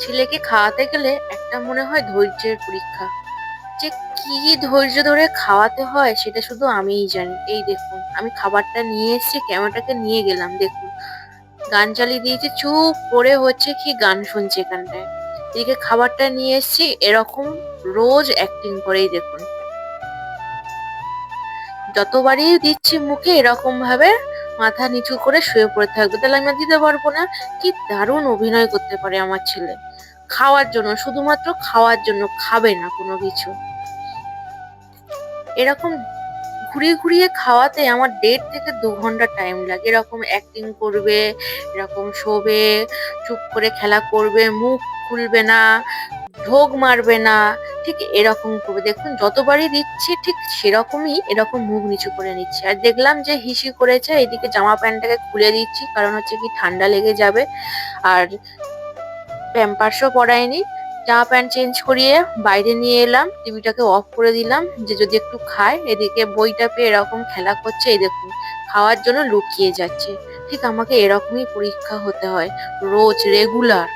ছেলেকে খাওয়াতে গেলে একটা মনে হয় ধৈর্যের পরীক্ষা। যে কি ধৈর্য ধরে খাওয়াতে হয় সেটা শুধু আমিই জানি। এই দেখুন, আমি খাবারটা নিয়ে এসেছি, ক্যামেরাটাকে নিয়ে গেলাম, দেখুন গান চালিয়ে দিয়েছি, চুপ করে হচ্ছে কি গান শুনছে এখানটায়। এদিকে খাবারটা নিয়ে এসেছি, এরকম রোজ অ্যাক্টিং করেই দেখুন। যতবারই দিচ্ছি মুখে এরকম ভাবে মাথা নিচু করে শুয়ে পড়ে থাকবে, তাহলে আমি আর দিতে পারবো না। কি দারুণ অভিনয় করতে পারে আমার ছেলে, খাওয়ার জন্য, শুধুমাত্র খাওয়ার জন্য, খাবে না কোনো কিছু। এরকম ঘুরিয়ে ঘুরিয়ে খাওয়াতে আমার 1.5 থেকে 2 ঘন্টা টাইম লাগে। এরকম অ্যাক্টিং করবে, এরকম শোবে, চুপ করে খেলা করবে, মুখ খুলবে না, ঢোক মারবে না, ঠিক এরকম করবে। দেখুন যতবারই দিচ্ছি ঠিক সেরকমই এরকম মুখ নিচু করে নিচ্ছে। আর দেখলাম যে হিসি করেছে, এদিকে জামা প্যান্টটাকে খুলে দিচ্ছি, কারণ হচ্ছে কি ঠান্ডা লেগে যাবে। আর প্যাম্পার্সও পরাইনি। জামা প্যান্ট চেঞ্জ করিয়ে বাইরে নিয়ে এলাম, টিভিটাকে অফ করে দিলাম যে যদি একটু খায়। এদিকে বইটা পেয়ে এরকম খেলা করছে, এই দেখুন খাওয়ার জন্য লুকিয়ে যাচ্ছে। ঠিক আমাকে এরকমই পরীক্ষা হতে হয় রোজ, রেগুলার।